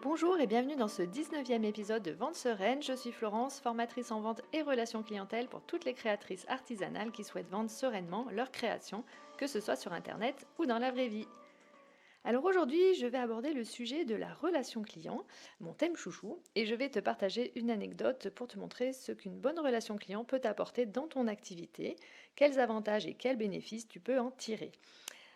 Bonjour et bienvenue dans ce 19e épisode de Vente Sereine. Je suis Florence, formatrice en vente et relations clientèle pour toutes les créatrices artisanales qui souhaitent vendre sereinement leurs créations, que ce soit sur Internet ou dans la vraie vie. Alors aujourd'hui, je vais aborder le sujet de la relation client, mon thème chouchou, et je vais te partager une anecdote pour te montrer ce qu'une bonne relation client peut apporter dans ton activité, quels avantages et quels bénéfices tu peux en tirer.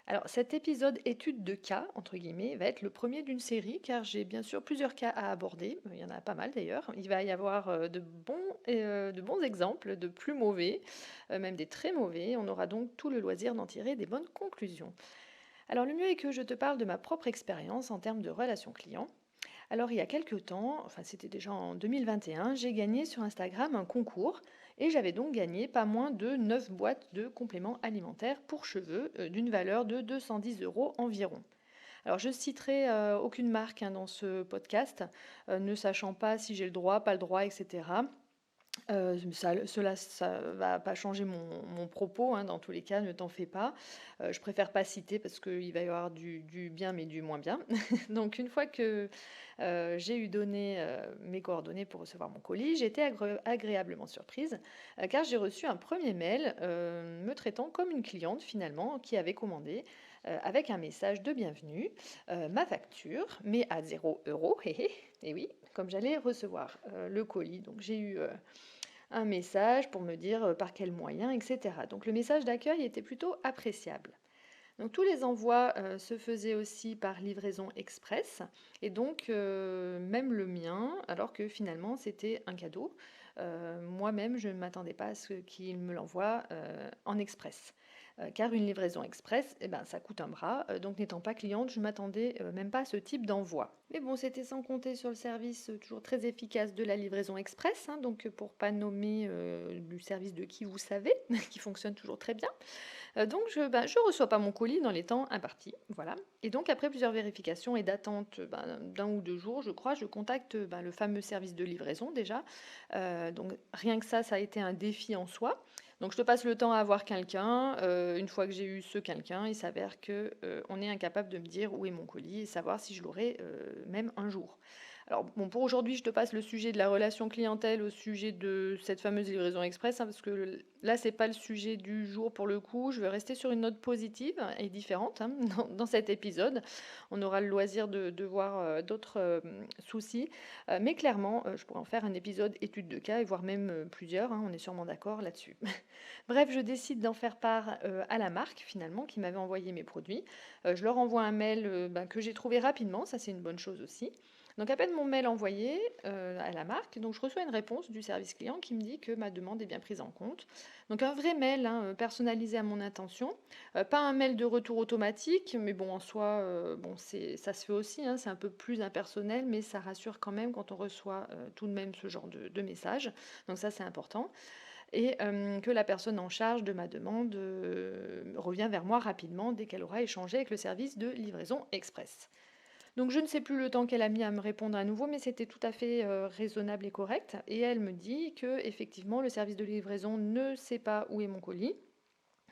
Alors cet épisode étude de cas, entre guillemets, va être le premier d'une série car j'ai bien sûr plusieurs cas à aborder, il y en a pas mal d'ailleurs. Il va y avoir de bons exemples, de plus mauvais, même des très mauvais. On aura donc tout le loisir d'en tirer des bonnes conclusions. Alors le mieux est que je te parle de ma propre expérience en termes de relations clients. Alors il y a quelques temps, enfin c'était déjà en 2021, j'ai gagné sur Instagram un concours et j'avais donc gagné pas moins de 9 boîtes de compléments alimentaires pour cheveux d'une valeur de 210 euros environ. Alors je citerai aucune marque dans ce podcast, ne sachant pas si j'ai le droit, pas le droit, etc. Ça va pas changer mon propos, dans tous les cas, ne t'en fais pas. Je préfère pas citer parce qu'il va y avoir du bien, mais du moins bien. Donc une fois que j'ai eu donné mes coordonnées pour recevoir mon colis, j'ai été agréablement surprise, car j'ai reçu un premier mail me traitant comme une cliente finalement qui avait commandé avec un message de bienvenue, ma facture, mais à 0 €, et oui, comme j'allais recevoir le colis. Donc j'ai eu un message pour me dire par quels moyens, etc. Donc le message d'accueil était plutôt appréciable. Donc tous les envois se faisaient aussi par livraison express et donc même le mien, alors que finalement c'était un cadeau. Moi-même, je ne m'attendais pas à ce qu'il me l'envoie en express. Car une livraison express, eh ben, ça coûte un bras. Donc n'étant pas cliente, je ne m'attendais même pas à ce type d'envoi. Mais bon, c'était sans compter sur le service toujours très efficace de la livraison express. Donc pour pas nommer du service de qui vous savez, qui fonctionne toujours très bien. Donc je reçois pas mon colis dans les temps impartis, voilà. Et donc après plusieurs vérifications et d'attente d'un ou deux jours, je crois, je contacte le fameux service de livraison déjà. Donc rien que ça a été un défi en soi. Donc je te passe le temps à avoir quelqu'un. Une fois que j'ai eu ce quelqu'un, il s'avère que on est incapable de me dire où est mon colis et savoir si je l'aurai même un jour. Alors bon, pour aujourd'hui, je te passe le sujet de la relation clientèle au sujet de cette fameuse livraison express, parce que là, c'est pas le sujet du jour pour le coup. Je vais rester sur une note positive et différente dans cet épisode. On aura le loisir de voir d'autres soucis, mais clairement, je pourrais en faire un épisode étude de cas et voire même plusieurs. On est sûrement d'accord là-dessus. Bref, je décide d'en faire part à la marque finalement qui m'avait envoyé mes produits. Je leur envoie un mail que j'ai trouvé rapidement, ça c'est une bonne chose aussi. Donc à peine mon mail envoyé à la marque, donc je reçois une réponse du service client qui me dit que ma demande est bien prise en compte. Donc un vrai mail personnalisé à mon intention, pas un mail de retour automatique, mais bon en soi, ça se fait aussi, c'est un peu plus impersonnel, mais ça rassure quand même quand on reçoit tout de même ce genre de message. Donc ça c'est important et que la personne en charge de ma demande revient vers moi rapidement dès qu'elle aura échangé avec le service de livraison express. Donc je ne sais plus le temps qu'elle a mis à me répondre à nouveau, mais c'était tout à fait raisonnable et correct. Et elle me dit que effectivement le service de livraison ne sait pas où est mon colis.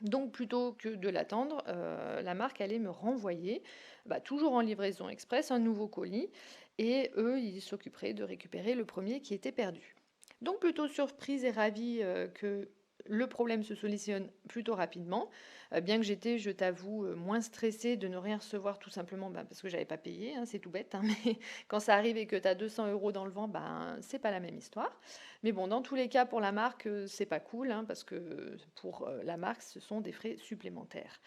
Donc plutôt que de l'attendre, la marque allait me renvoyer, toujours en livraison express, un nouveau colis. Et eux, ils s'occuperaient de récupérer le premier qui était perdu. Donc plutôt surprise et ravie que le problème se solutionne plutôt rapidement, bien que j'étais, je t'avoue, moins stressée de ne rien recevoir tout simplement parce que j'avais pas payé, c'est tout bête, mais quand ça arrive et que tu as 200 € dans le vent, c'est pas la même histoire. Mais bon, dans tous les cas, pour la marque, c'est pas cool, parce que pour la marque, ce sont des frais supplémentaires.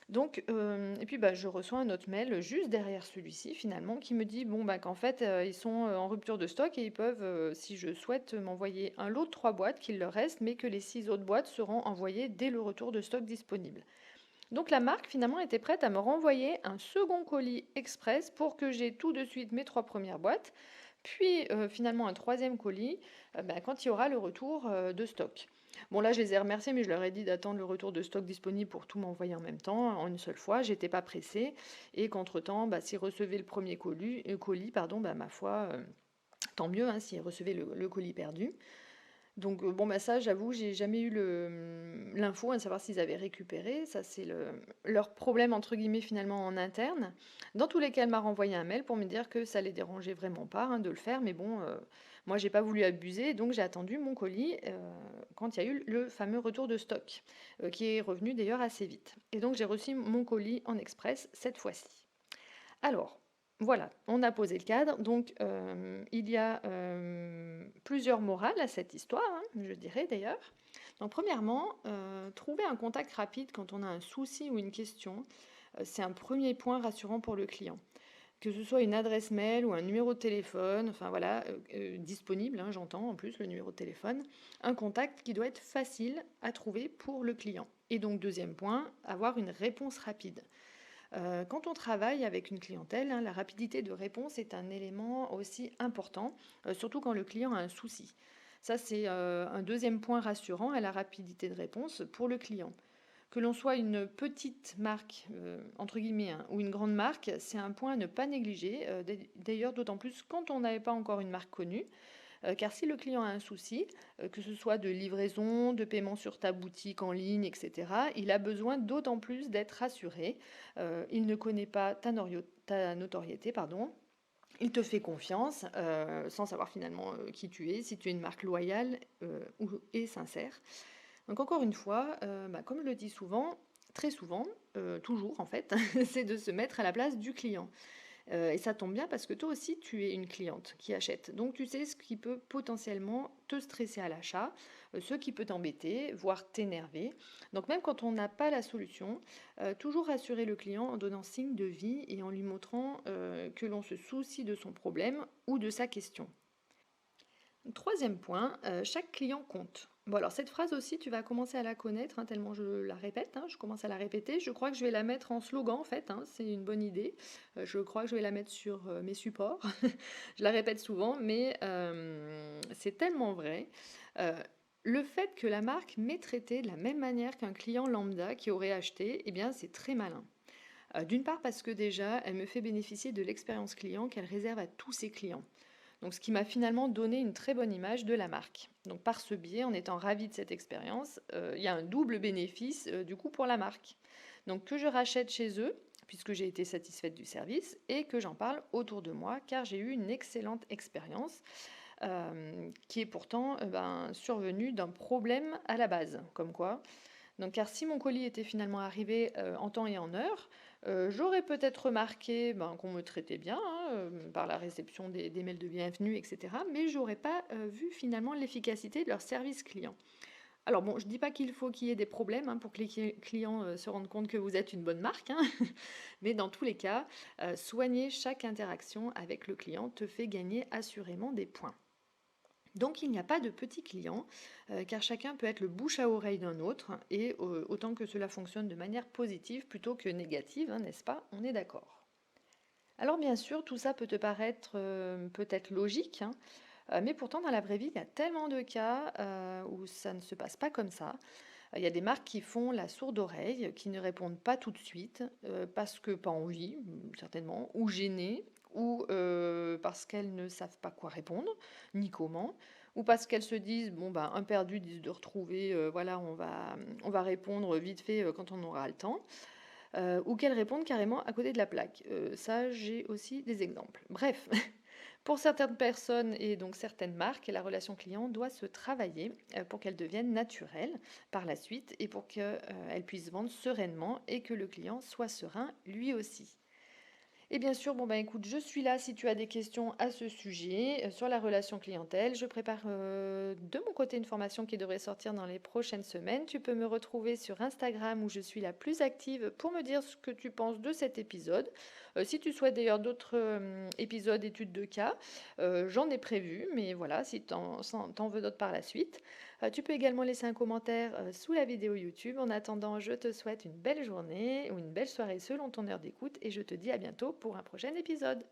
Donc, et puis je reçois un autre mail juste derrière celui-ci finalement qui me dit qu'en fait ils sont en rupture de stock et ils peuvent, si je souhaite, m'envoyer un lot de 3 boîtes qu'il leur reste, mais que les 6 autres boîtes seront envoyées dès le retour de stock disponible. Donc la marque finalement était prête à me renvoyer un second colis express pour que j'ai tout de suite mes 3 premières boîtes, puis finalement un troisième colis quand il y aura le retour de stock. Bon là je les ai remerciés, mais je leur ai dit d'attendre le retour de stock disponible pour tout m'envoyer en même temps, en une seule fois. J'étais pas pressée et qu'entre-temps, s'ils recevaient le premier colis, ma foi, tant mieux s'ils recevaient le colis perdu. Donc bon, bah, ça, j'avoue, j'ai jamais eu l'info, de savoir s'ils avaient récupéré. Ça, c'est leur problème, entre guillemets, finalement, en interne. Dans tous les cas, elle m'a renvoyé un mail pour me dire que ça les dérangeait vraiment pas, hein, de le faire. Mais bon, moi, j'ai pas voulu abuser, donc j'ai attendu mon colis quand il y a eu le fameux retour de stock, qui est revenu d'ailleurs assez vite. Et donc, j'ai reçu mon colis en express cette fois-ci. Alors, voilà, on a posé le cadre. Donc, il y a plusieurs morales à cette histoire, hein, je dirais d'ailleurs. Donc, premièrement, trouver un contact rapide quand on a un souci ou une question, c'est un premier point rassurant pour le client. Que ce soit une adresse mail ou un numéro de téléphone, enfin voilà, disponible, hein, j'entends en plus le numéro de téléphone, un contact qui doit être facile à trouver pour le client. Et donc, deuxième point, avoir une réponse rapide. Quand on travaille avec une clientèle, hein, la rapidité de réponse est un élément aussi important, surtout quand le client a un souci. Ça, c'est un deuxième point rassurant à la rapidité de réponse pour le client. Que l'on soit une petite marque, entre guillemets, hein, ou une grande marque, c'est un point à ne pas négliger. D'ailleurs, d'autant plus quand on n'avait pas encore une marque connue. Car si le client a un souci, que ce soit de livraison, de paiement sur ta boutique en ligne, etc., il a besoin d'autant plus d'être rassuré. Il ne connaît pas ta notoriété, pardon. Il te fait confiance sans savoir finalement qui tu es, si tu es une marque loyale et sincère. Donc encore une fois, comme je le dis souvent, très souvent, toujours en fait, c'est de se mettre à la place du client. Et ça tombe bien parce que toi aussi, tu es une cliente qui achète. Donc tu sais ce qui peut potentiellement te stresser à l'achat, ce qui peut t'embêter, voire t'énerver. Donc même quand on n'a pas la solution, toujours rassurer le client en donnant signe de vie et en lui montrant que l'on se soucie de son problème ou de sa question. Troisième point, chaque client compte. Bon, alors cette phrase aussi, tu vas commencer à la connaître, hein, tellement je la répète, hein, je commence à la répéter. Je crois que je vais la mettre en slogan, en fait, hein, c'est une bonne idée. Je crois que je vais la mettre sur mes supports. Je la répète souvent, mais c'est tellement vrai. Euh, le fait que la marque m'ait traité de la même manière qu'un client lambda qui aurait acheté, eh bien, c'est très malin. D'une part parce que déjà, elle me fait bénéficier de l'expérience client qu'elle réserve à tous ses clients. Donc, ce qui m'a finalement donné une très bonne image de la marque. Donc, par ce biais, en étant ravie de cette expérience, il y a un double bénéfice du coup pour la marque. Donc, que je rachète chez eux, puisque j'ai été satisfaite du service, et que j'en parle autour de moi, car j'ai eu une excellente expérience qui est pourtant survenue d'un problème à la base, comme quoi. Donc, car si mon colis était finalement arrivé en temps et en heure, j'aurais peut-être remarqué qu'on me traitait bien hein, par la réception des mails de bienvenue, etc. Mais j'aurais pas vu finalement l'efficacité de leur service client. Alors bon, je dis pas qu'il faut qu'il y ait des problèmes hein, pour que les clients se rendent compte que vous êtes une bonne marque, hein, mais dans tous les cas, soigner chaque interaction avec le client te fait gagner assurément des points. Donc il n'y a pas de petits clients, car chacun peut être le bouche à oreille d'un autre, et autant que cela fonctionne de manière positive plutôt que négative, hein, n'est-ce pas? On est d'accord. Alors bien sûr, tout ça peut te paraître peut-être logique, hein, mais pourtant dans la vraie vie, il y a tellement de cas où ça ne se passe pas comme ça. Il y a des marques qui font la sourde oreille, qui ne répondent pas tout de suite, parce que pas envie, certainement, ou gênées, ou parce qu'elles ne savent pas quoi répondre, ni comment, ou parce qu'elles se disent, bon, ben, un perdu, disent de retrouver, voilà, on va répondre vite fait quand on aura le temps, ou qu'elles répondent carrément à côté de la plaque. Ça, j'ai aussi des exemples. Bref, pour certaines personnes et donc certaines marques, la relation client doit se travailler pour qu'elle devienne naturelle par la suite et pour qu'elle puisse vendre sereinement et que le client soit serein lui aussi. Et bien sûr, bon ben écoute, je suis là si tu as des questions à ce sujet sur la relation clientèle. Je prépare de mon côté une formation qui devrait sortir dans les prochaines semaines. Tu peux me retrouver sur Instagram où je suis la plus active pour me dire ce que tu penses de cet épisode. Si tu souhaites d'ailleurs d'autres épisodes études de cas, j'en ai prévu, mais voilà, si tu en veux d'autres par la suite. Tu peux également laisser un commentaire sous la vidéo YouTube. En attendant, je te souhaite une belle journée ou une belle soirée selon ton heure d'écoute et je te dis à bientôt pour un prochain épisode.